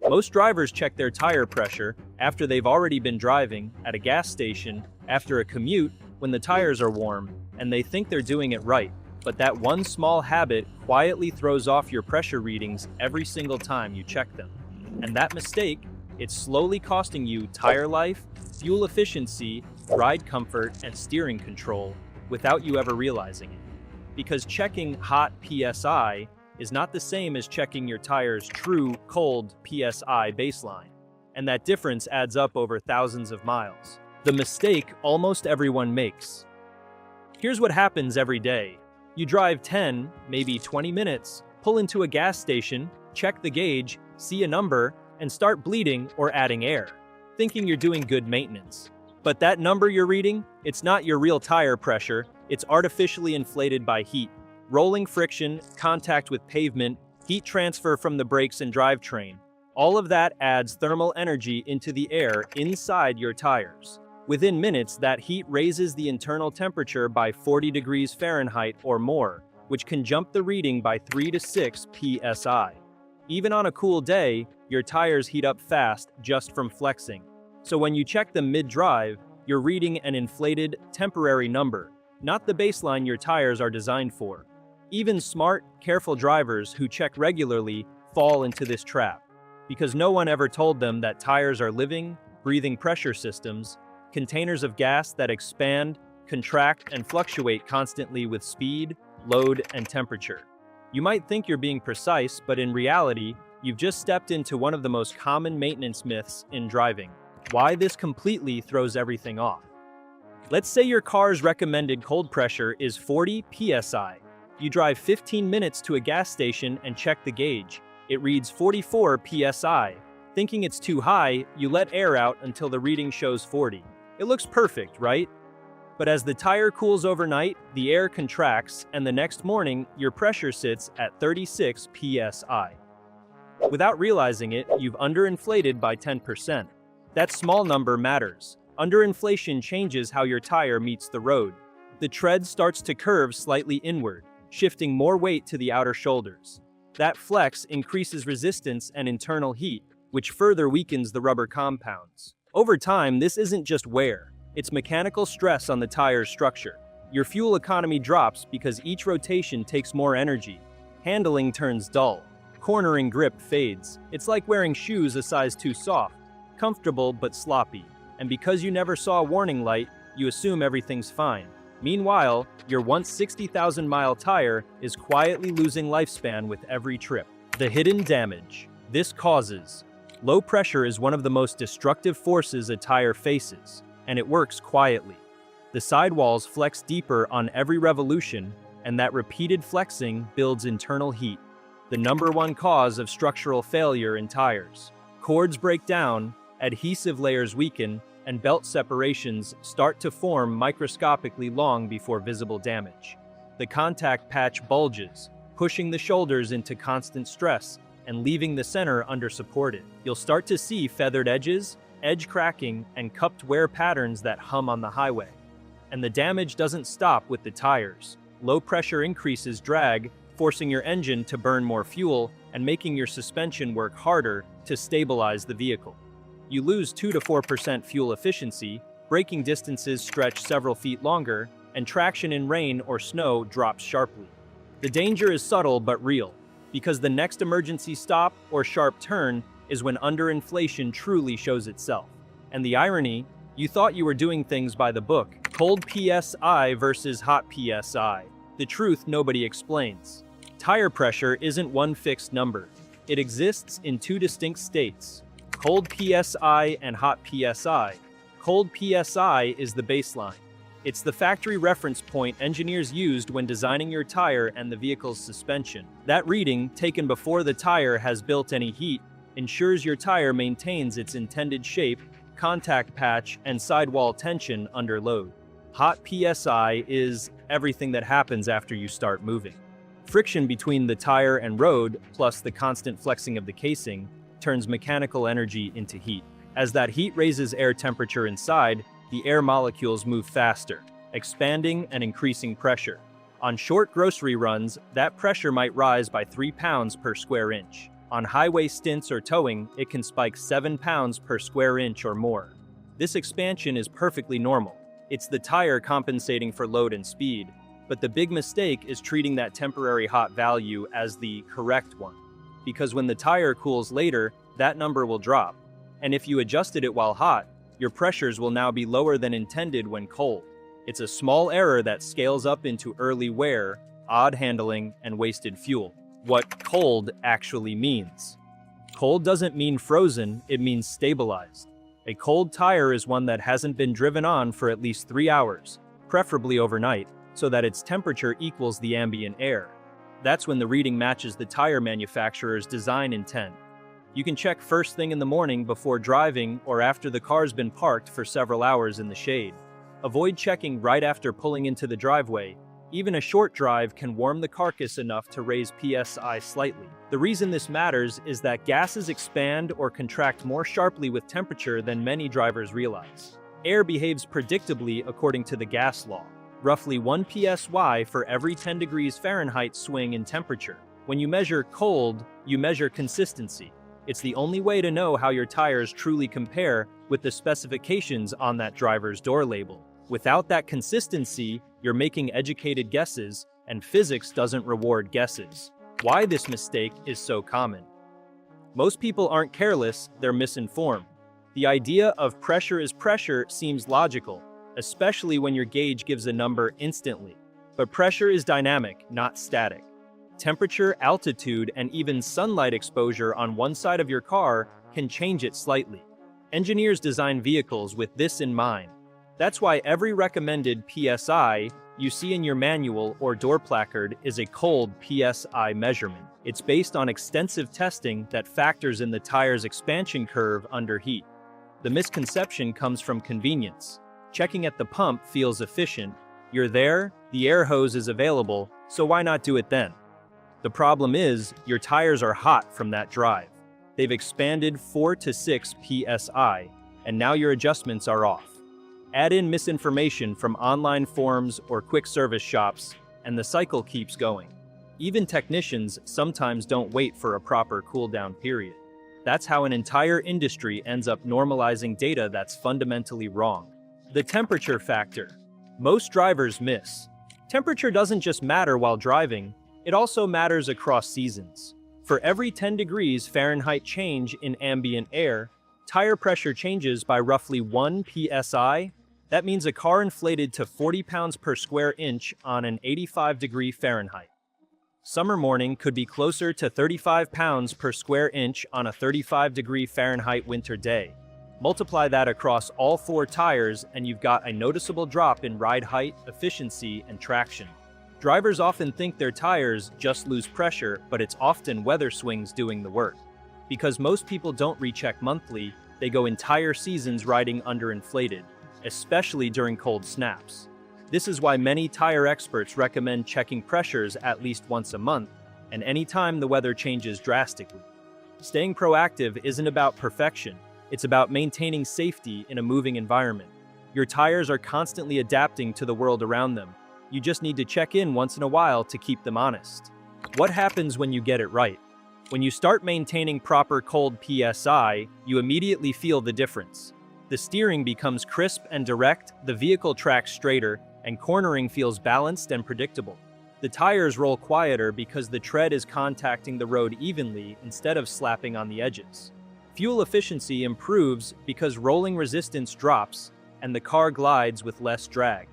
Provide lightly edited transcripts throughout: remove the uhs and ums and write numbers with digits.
Most drivers check their tire pressure after they've already been driving, at a gas station, after a commute, when the tires are warm, and they think they're doing it right. But that one small habit quietly throws off your pressure readings every single time you check them. And that mistake, it's slowly costing you tire life, fuel efficiency, ride comfort, and steering control without you ever realizing it. Because checking Hot PSI is not the same as checking your tire's true cold PSI baseline, and that difference adds up over thousands of miles. The mistake almost everyone makes. Here's what happens every day. You drive 10, maybe 20 minutes, pull into a gas station, check the gauge, see a number, and start bleeding or adding air, thinking you're doing good maintenance. But that number you're reading, it's not your real tire pressure, it's artificially inflated by heat. Rolling friction, contact with pavement, heat transfer from the brakes and drivetrain. All of that adds thermal energy into the air inside your tires. Within minutes, that heat raises the internal temperature by 40 degrees Fahrenheit or more, which can jump the reading by 3 to 6 psi. Even on a cool day, your tires heat up fast just from flexing. So when you check them mid-drive, you're reading an inflated, temporary number, not the baseline your tires are designed for. Even smart, careful drivers who check regularly fall into this trap, because no one ever told them that tires are living, breathing pressure systems, containers of gas that expand, contract, and fluctuate constantly with speed, load, and temperature. You might think you're being precise, but in reality, you've just stepped into one of the most common maintenance myths in driving. Why this completely throws everything off. Let's say your car's recommended cold pressure is 40 psi. You drive 15 minutes to a gas station and check the gauge. It reads 44 psi. Thinking it's too high, you let air out until the reading shows 40. It looks perfect, right? But as the tire cools overnight, the air contracts, and the next morning, your pressure sits at 36 psi. Without realizing it, you've underinflated by 10%. That small number matters. Underinflation changes how your tire meets the road. The tread starts to curve slightly inward, shifting more weight to the outer shoulders. That flex increases resistance and internal heat, which further weakens the rubber compounds. Over time, this isn't just wear, it's mechanical stress on the tire's structure. Your fuel economy drops because each rotation takes more energy. Handling turns dull. Cornering grip fades. It's like wearing shoes a size too soft, comfortable but sloppy. And because you never saw a warning light, you assume everything's fine. Meanwhile, your once 60,000-mile tire is quietly losing lifespan with every trip. The hidden damage this causes. Low pressure is one of the most destructive forces a tire faces, and it works quietly. The sidewalls flex deeper on every revolution, and that repeated flexing builds internal heat, the #1 cause of structural failure in tires. Cords break down, adhesive layers weaken, and belt separations start to form microscopically long before visible damage. The contact patch bulges, pushing the shoulders into constant stress and leaving the center undersupported. You'll start to see feathered edges, edge cracking, and cupped wear patterns that hum on the highway. And the damage doesn't stop with the tires. Low pressure increases drag, forcing your engine to burn more fuel and making your suspension work harder to stabilize the vehicle. You lose 2 to 4% fuel efficiency, braking distances stretch several feet longer, and traction in rain or snow drops sharply. The danger is subtle but real, because the next emergency stop or sharp turn is when underinflation truly shows itself. And the irony, you thought you were doing things by the book. Cold PSI versus hot PSI. The truth nobody explains. Tire pressure isn't one fixed number. It exists in two distinct states. Cold PSI and hot PSI. Cold PSI is the baseline. It's the factory reference point engineers used when designing your tire and the vehicle's suspension. That reading, taken before the tire has built any heat, ensures your tire maintains its intended shape, contact patch, and sidewall tension under load. Hot PSI is everything that happens after you start moving. Friction between the tire and road, plus the constant flexing of the casing, turns mechanical energy into heat. As that heat raises air temperature inside, the air molecules move faster, expanding and increasing pressure. On short grocery runs, that pressure might rise by 3 pounds per square inch. On highway stints or towing, it can spike 7 pounds per square inch or more. This expansion is perfectly normal. It's the tire compensating for load and speed, but the big mistake is treating that temporary hot value as the correct one. Because when the tire cools later, that number will drop. And if you adjusted it while hot, your pressures will now be lower than intended when cold. It's a small error that scales up into early wear, odd handling, and wasted fuel. What cold actually means. Cold doesn't mean frozen, it means stabilized. A cold tire is one that hasn't been driven on for at least 3 hours, preferably overnight, so that its temperature equals the ambient air. That's when the reading matches the tire manufacturer's design intent. You can check first thing in the morning before driving or after the car's been parked for several hours in the shade. Avoid checking right after pulling into the driveway. Even a short drive can warm the carcass enough to raise PSI slightly. The reason this matters is that gases expand or contract more sharply with temperature than many drivers realize. Air behaves predictably according to the gas law. Roughly 1 PSI for every 10 degrees Fahrenheit swing in temperature. When you measure cold, you measure consistency. It's the only way to know how your tires truly compare with the specifications on that driver's door label. Without that consistency, you're making educated guesses, and physics doesn't reward guesses. Why this mistake is so common. Most people aren't careless, they're misinformed. The idea of pressure is pressure seems logical, especially when your gauge gives a number instantly. But pressure is dynamic, not static. Temperature, altitude, and even sunlight exposure on one side of your car can change it slightly. Engineers design vehicles with this in mind. That's why every recommended PSI you see in your manual or door placard is a cold PSI measurement. It's based on extensive testing that factors in the tire's expansion curve under heat. The misconception comes from convenience. Checking at the pump feels efficient. You're there, the air hose is available, so why not do it then? The problem is, your tires are hot from that drive. They've expanded 4 to 6 PSI, and now your adjustments are off. Add in misinformation from online forums or quick service shops, and the cycle keeps going. Even technicians sometimes don't wait for a proper cool-down period. That's how an entire industry ends up normalizing data that's fundamentally wrong. The temperature factor. Most drivers miss. Temperature doesn't just matter while driving, it also matters across seasons. For every 10 degrees Fahrenheit change in ambient air, tire pressure changes by roughly 1 PSI. That means a car inflated to 40 pounds per square inch on an 85-degree Fahrenheit. Summer morning could be closer to 35 pounds per square inch on a 35-degree Fahrenheit winter day. Multiply that across all 4 tires and you've got a noticeable drop in ride height, efficiency, and traction. Drivers often think their tires just lose pressure, but it's often weather swings doing the work. Because most people don't recheck monthly, they go entire seasons riding underinflated, especially during cold snaps. This is why many tire experts recommend checking pressures at least once a month, and anytime the weather changes drastically. Staying proactive isn't about perfection, it's about maintaining safety in a moving environment. Your tires are constantly adapting to the world around them. You just need to check in once in a while to keep them honest. What happens when you get it right? When you start maintaining proper cold PSI, you immediately feel the difference. The steering becomes crisp and direct, the vehicle tracks straighter, and cornering feels balanced and predictable. The tires roll quieter because the tread is contacting the road evenly instead of slapping on the edges. Fuel efficiency improves because rolling resistance drops and the car glides with less drag.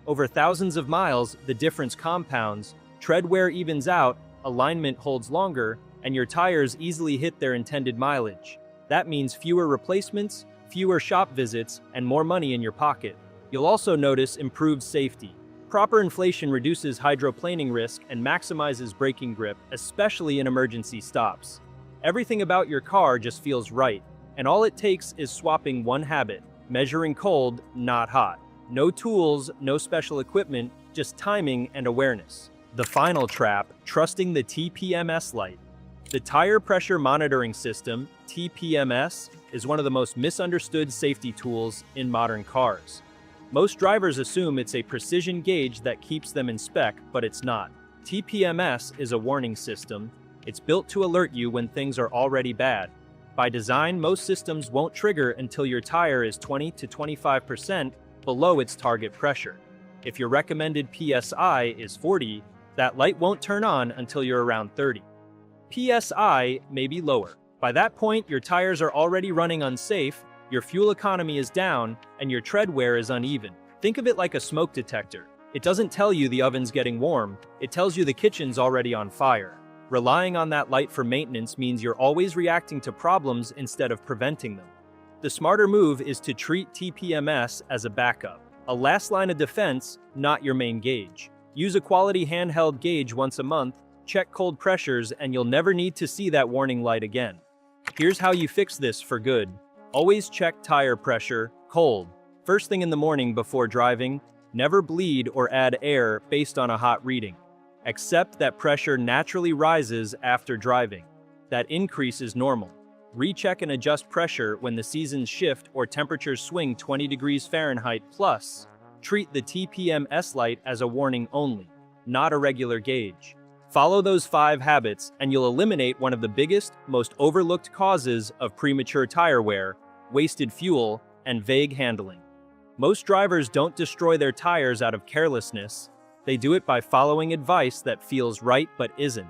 Over thousands of miles, the difference compounds, tread wear evens out, alignment holds longer, and your tires easily hit their intended mileage. That means fewer replacements, fewer shop visits, and more money in your pocket. You'll also notice improved safety. Proper inflation reduces hydroplaning risk and maximizes braking grip, especially in emergency stops. Everything about your car just feels right, and all it takes is swapping one habit, measuring cold, not hot. No tools, no special equipment, just timing and awareness. The final trap, trusting the TPMS light. The Tire Pressure Monitoring System, TPMS, is one of the most misunderstood safety tools in modern cars. Most drivers assume it's a precision gauge that keeps them in spec, but it's not. TPMS is a warning system. It's built to alert you when things are already bad. By design, most systems won't trigger until your tire is 20 to 25% below its target pressure. If your recommended PSI is 40, that light won't turn on until you're around 30. PSI may be lower. By that point, your tires are already running unsafe, your fuel economy is down, and your tread wear is uneven. Think of it like a smoke detector. It doesn't tell you the oven's getting warm, it tells you the kitchen's already on fire. Relying on that light for maintenance means you're always reacting to problems instead of preventing them. The smarter move is to treat TPMS as a backup, a last line of defense, not your main gauge. Use a quality handheld gauge once a month, check cold pressures, and you'll never need to see that warning light again. Here's how you fix this for good. Always check tire pressure, cold. First thing in the morning before driving, never bleed or add air based on a hot reading. Accept that pressure naturally rises after driving. That increase is normal. Recheck and adjust pressure when the seasons shift or temperatures swing 20 degrees Fahrenheit plus. Treat the TPMS light as a warning only, not a regular gauge. Follow those 5 habits and you'll eliminate one of the biggest, most overlooked causes of premature tire wear, wasted fuel, and vague handling. Most drivers don't destroy their tires out of carelessness. They do it by following advice that feels right but isn't.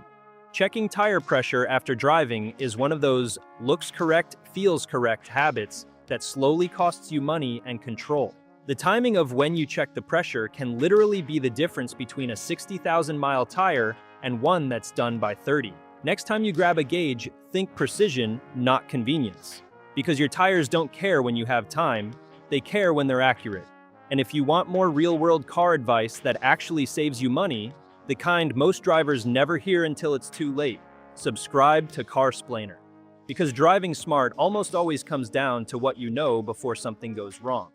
Checking tire pressure after driving is one of those looks correct, feels correct habits that slowly costs you money and control. The timing of when you check the pressure can literally be the difference between a 60,000-mile tire and one that's done by 30. Next time you grab a gauge, think precision, not convenience. Because your tires don't care when you have time, they care when they're accurate. And if you want more real-world car advice that actually saves you money, the kind most drivers never hear until it's too late, subscribe to CarSplainer. Because driving smart almost always comes down to what you know before something goes wrong.